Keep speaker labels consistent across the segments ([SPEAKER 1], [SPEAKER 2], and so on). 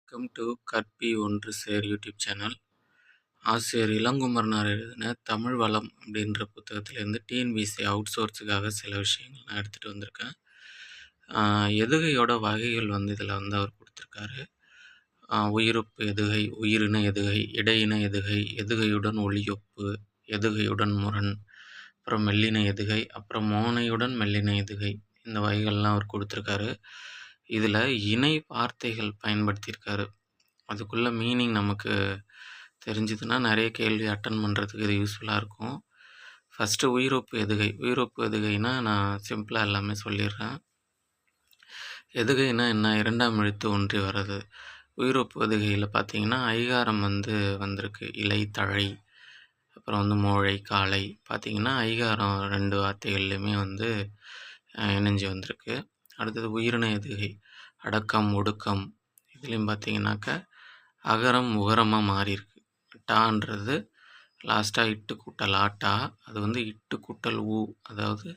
[SPEAKER 1] Welcome to கற்பி ஒன்று சேர் YouTube channel. ஆசிரியர் இளங்குமரனார் எழுதின தமிழ் வளம் அப்படின்ற புத்தகத்திலேருந்து டிஎன்பிஎஸ்சி அவுட் சோர்ஸுக்காக சில விஷயங்கள் நான் எடுத்துகிட்டு வந்திருக்கேன். எதுகையோட வகைகள் இதில் அவர் கொடுத்துருக்காரு. உயிரொப்பு எதுகை, உயிரின எதுகை, இடையின எதுகை, எதுகையுடன் ஒளியொப்பு, எதுகையுடன் முரண், அப்புறம் மெல்லின எதுகை, அப்புறம் மோனையுடன் மெல்லின எதுகை, இந்த வகைகள்லாம் அவர் கொடுத்துருக்காரு. இதில் இணை வார்த்தைகள் பயன்படுத்தியிருக்காரு. அதுக்குள்ள மீனிங் நமக்கு தெரிஞ்சுதுன்னா நிறைய கேள்வி அட்டன் பண்ணுறதுக்கு இது யூஸ்ஃபுல்லாக இருக்கும். ஃபஸ்ட்டு உயிரொப்பு எதுகை. உயிரொப்பு எதுகைனா நான் சிம்பிளாக எல்லாமே சொல்லிடுறேன். எதுகைனா என்ன? இரண்டாம் எழுத்து ஒன்றி வர்றது. உயிரொப்பு எதுகையில் பார்த்தீங்கன்னா ஐகாரம் வந்திருக்கு. இலை, தழை, அப்புறம் மோழை, காலை. பார்த்தீங்கன்னா ஐகாரம் ரெண்டு வார்த்தைகள்லையுமே இணைஞ்சு வந்திருக்கு. அடுத்தது உயிரின எதுகை. அடக்கம், ஒடுக்கம். இதுலேயும் பார்த்தீங்கன்னாக்கா அகரம் உகரமாக மாறியிருக்கு. டான்றது லாஸ்ட்டாக இட்டு கூட்டல் ஆட்டா, அது இட்டு கூட்டல் ஊ, அதாவது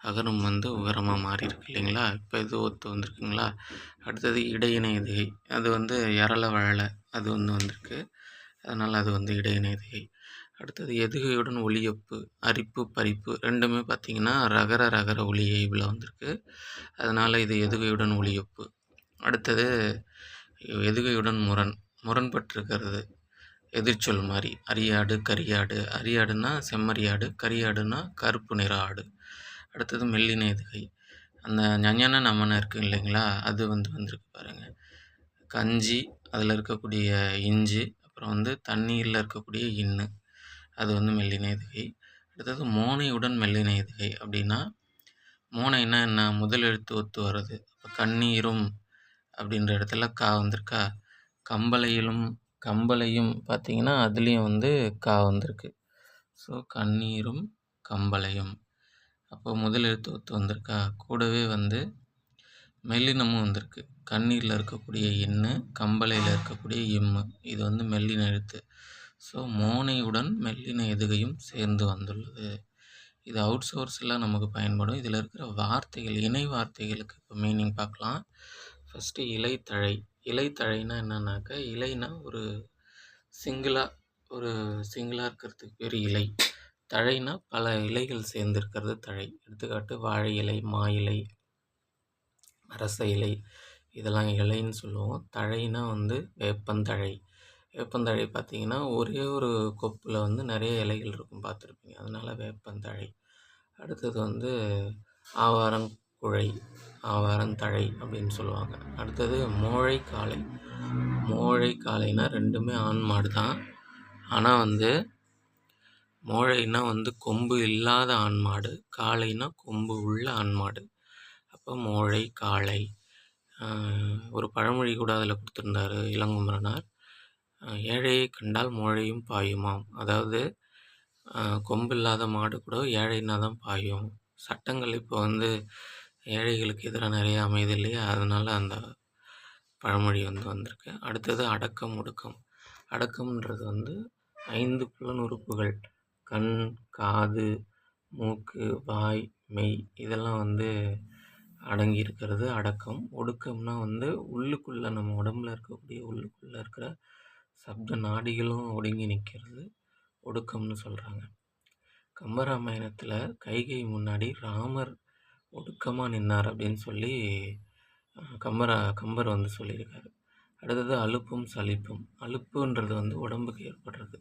[SPEAKER 1] அகரம் உகரமாக மாறியிருக்கு இல்லைங்களா? இப்போ இது ஒத்து வந்திருக்குங்களா? அடுத்தது இடையின எதுகை. அது எரள வழலை அது வந்திருக்கு. அதனால் அது இடையின எதுகை. அடுத்தது எதுகையுடன் ஒளியொப்பு, அரிப்பு, பறிப்பு ரெண்டுமே பார்த்திங்கன்னா ரகர ரகர ஒளியை இவ்வளோ வந்திருக்கு. அதனால் இது எதுகையுடன் ஒளியொப்பு. அடுத்தது எதுகையுடன் முரண், முரண்பட்டிருக்கிறது. எதிர்ச்சொல் மாதிரி. அரியாடு, கரியாடு. அரியாடுனா செம்மறியாடு, கரியாடுனா கருப்பு நிற ஆடு. அடுத்தது மெல்லின எதுகை. அந்த ஞஞன நமன இருக்குது இல்லைங்களா? அது வந்திருக்கு பாருங்கள். கஞ்சி, அதில் இருக்கக்கூடிய இஞ்சி, அப்புறம் தண்ணீரில் இருக்கக்கூடிய இன்னு, அது மெல்லின எதுகை. அடுத்தது மோனையுடன் மெல்லின எதுகை அப்படின்னா, மோனைன்னா என்ன? முதல் எழுத்து ஒத்து வர்றது. இப்போ கண்ணீரும் அப்படின்ற இடத்துல கா வந்திருக்கா? கம்பளையும் பார்த்தீங்கன்னா அதுலேயும் கா வந்திருக்கு. ஸோ கண்ணீரும் கம்பளையும். அப்போ முதல் எழுத்து ஒத்து வந்திருக்கா? கூடவே மெல்லினமும் வந்திருக்கு. கண்ணீரில் இருக்கக்கூடிய இன்னு, கம்பளையில் இருக்கக்கூடிய இம்மு, இது மெல்லின எழுத்து. ஸோ மோனையுடன் மெல்லின எதுகையும் சேர்ந்து வந்துள்ளது. இது அவுட் சோர்ஸில் நமக்கு பயன்படும். இதில் இருக்கிற வார்த்தைகள், இணை வார்த்தைகளுக்கு இப்போ மீனிங் பார்க்கலாம். ஃபஸ்ட்டு இலைத்தழை. இலைத்தழைனா என்னன்னாக்கா, இலைனா ஒரு சிங்கிளாக இருக்கிறதுக்கு பேர் இலை. தழைனா பல இலைகள் சேர்ந்துருக்கிறது தழை. எடுத்துக்காட்டு வாழை இலை, மா இலை, அரச இலை, இதெல்லாம் இலைன்னு சொல்லுவோம். தழைனா வேப்பந்தழை. வேப்பந்தழை பார்த்திங்கன்னா ஒரே ஒரு கொப்பில் நிறைய இலைகள் இருக்கும், பார்த்துருப்பீங்க. அதனால் வேப்பந்தழை. அடுத்தது ஆவாரங்குழை, ஆவாரந்தழை அப்படின்னு சொல்லுவாங்க. அடுத்தது மோழை, காளை. மோழை, காளைனா ரெண்டுமே ஆண் மாடு தான். ஆனால் மோழைனா கொம்பு இல்லாத ஆண் மாடு, காளைனா கொம்பு உள்ள ஆண் மாடு. அப்போ மோழை, காளை. ஒரு பழமொழி கூட அதில் கொடுத்துருந்தாரு இளங்குமரனார். ஏழையை கண்டால் மோழையும் பாயுமாம். அதாவது கொம்பு இல்லாத மாடு கூட ஏழைன்னா தான் பாயும். சட்டங்கள் இப்போ ஏழைகளுக்கு எதிராக நிறைய அமையுது இல்லையா? அதனால் அந்த பழமொழி வந்திருக்கு. அடுத்தது அடக்கம், ஒடுக்கம். அடக்கம்ன்றது 5 புலனுறுப்புகள். கண், காது, மூக்கு, வாய், மெய், இதெல்லாம் அடங்கி இருக்கிறது அடக்கம். ஒடுக்கம்னா உள்ளுக்குள்ளே, நம்ம உடம்புல இருக்கக்கூடிய உள்ளுக்குள்ளே இருக்கிற சப்த நாடிகளும் ஒடுங்கி நிற்கிறது ஒடுக்கம்னு சொல்கிறாங்க. கம்பராமாயணத்தில் கைகை முன்னாடி ராமர் ஒடுக்கமாக நின்னார் அப்படின்னு சொல்லி கம்பர் சொல்லியிருக்காரு. அடுத்தது அலுப்பும் சலிப்பும். அலுப்புன்றது உடம்புக்கு ஏற்படுறது.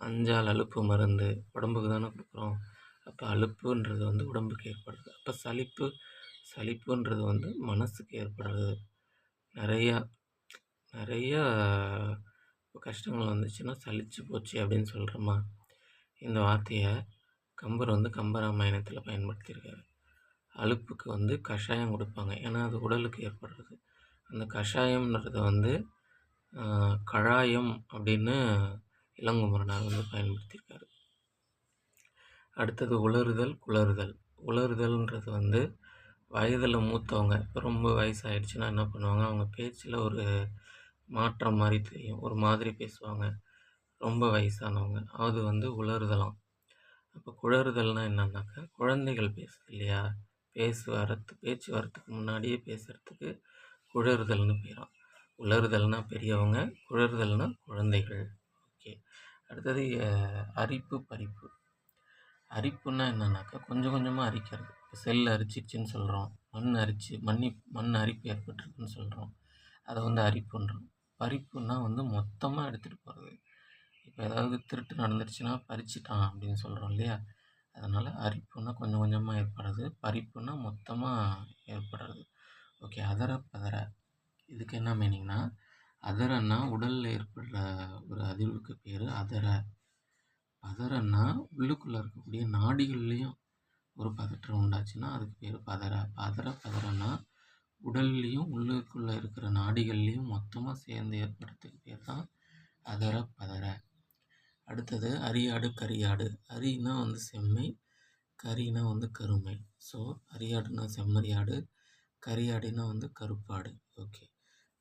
[SPEAKER 1] அஞ்சால் அலுப்பு மருந்து உடம்புக்கு தானே கொடுக்குறோம். அப்போ அலுப்புன்றது உடம்புக்கு ஏற்படுறது. அப்போ சலிப்புன்றது மனசுக்கு ஏற்படுறது. நிறையா கஷ்டங்கள் வந்துச்சுன்னா சலிச்சு போச்சு அப்படின்னு சொல்கிறோமா? இந்த வார்த்தையை கம்பர் கம்பராமாயணத்தில் பயன்படுத்தியிருக்காரு. அலுப்புக்கு கஷாயம் கொடுப்பாங்க, ஏன்னா அது உடலுக்கு ஏற்படுறது. அந்த கஷாயம்ன்றது கழாயம் அப்படின்னு இளங்குமரனார் பயன்படுத்தியிருக்காரு. அடுத்தது உளறுதல், குளறுதல். உளறுதல்ன்றது வயதில் மூத்தவங்க, இப்போ ரொம்ப வயசாகிடுச்சுன்னா என்ன பண்ணுவாங்க, அவங்க பேச்சில் ஒரு மாற்றம் மாதிரி தெரியும், ஒரு மாதிரி பேசுவாங்க. ரொம்ப வயசானவங்க அது உளறுதலாம். அப்போ குளறுதல்னால் என்னன்னாக்கா, குழந்தைகள் பேசுது இல்லையா? பேச்சு வரத்துக்கு முன்னாடியே பேசுகிறதுக்கு குழறுதல்னு பேராம். உளறுதல்னா பெரியவங்க, குழறுதல்னா குழந்தைகள். ஓகே. அடுத்தது அரிப்பு, பறிப்பு. அரிப்புன்னா என்னன்னாக்கா, கொஞ்சம் கொஞ்சமா அரிக்கிறது. இப்போ செல் அரிச்சிருச்சுன்னு சொல்கிறோம். மண் அரிப்பு ஏற்பட்டிருக்குன்னு சொல்கிறோம். அதை வந்து அரிப்புன்றோம். பறிப்புன்னா வந்து மொத்தமாக எடுத்துகிட்டு போகிறது. இப்போ ஏதாவது திருட்டு நடந்துருச்சுன்னா பறிச்சுட்டான் அப்படின்னு சொல்கிறோம் இல்லையா? அதனால் அரிப்புன்னா கொஞ்சம் கொஞ்சமாக ஏற்படுறது, பறிப்புன்னா மொத்தமாக ஏற்படுறது. ஓகே. அதர பதற. இதுக்கு என்ன மீனிங்னா, அதரன்னா உடலில் ஏற்படுற ஒரு அதிர்வுக்கு பேர் அதர. பதறன்னா உள்ளுக்குள்ளே இருக்கக்கூடிய நாடிகள்லேயும் ஒரு பதற்றம் உண்டாச்சுன்னா அதுக்கு பேர் பதற. பதறன்னா உடல்லையும் உள்ளுக்குள்ளே இருக்கிற நாடிகள்லேயும் மொத்தமாக சேர்ந்து ஏற்படுறதுக்கு பேர் தான் அதர பதற. அடுத்தது அரியாடு, கரியாடு. அரின்னா வந்து செம்மை, கரினா வந்து கருமை. ஸோ அரியாடுனா செம்மறியாடு, கரியாடுனா வந்து கருப்பாடு. ஓகே.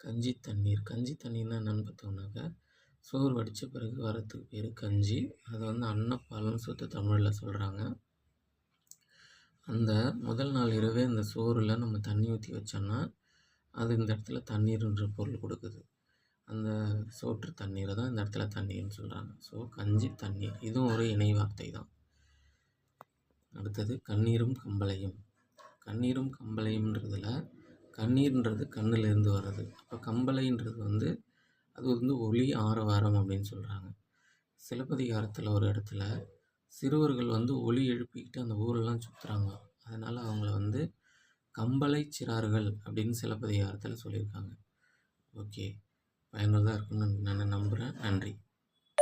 [SPEAKER 1] கஞ்சி தண்ணீர். கஞ்சி தண்ணீர்னா என்னென்னு பார்த்தோம்னாக்கா, சோறு வடித்த பிறகு வரத்துக்கு பேர் கஞ்சி. அதை வந்து அன்னப்பால்னு சுத்த தமிழில் சொல்கிறாங்க. அந்த முதல் நாள் இரவே அந்த சோறில் நம்ம தண்ணி ஊற்றி வச்சோம்னா அது இந்த இடத்துல தண்ணீர்ன்ற பொருள் கொடுக்குது. அந்த சோற்று தண்ணீரை தான் இந்த இடத்துல தண்ணீர்னு சொல்கிறாங்க. ஸோ கஞ்சி, தண்ணீர், இதுவும் ஒரு இணை வார்த்தை தான். அடுத்தது கண்ணீரும் கம்பளையும். கண்ணீரும் கம்பளையும்ன்றதுல கண்ணீர்ன்றது கண்ணிலேருந்து வர்றது. அப்போ கம்பளைன்றது வந்து அது வந்து ஒலி ஆரவாரம் அப்படின்னு சொல்கிறாங்க. சிலப்பதிகாரத்தில் ஒரு இடத்துல சிறுவர்கள் வந்து ஒலி எழுப்பிக்கிட்டு அந்த ஊரெல்லாம் சுற்றுறாங்க. அதனால் அவங்கள வந்து கம்பளை சிறார்கள் அப்படின்னு சிலப்பதிகாரத்தில் சொல்லியிருக்காங்க. ஓகே. பயனுள்ளதாக இருக்குன்னு நான் நம்புகிறேன். நன்றி.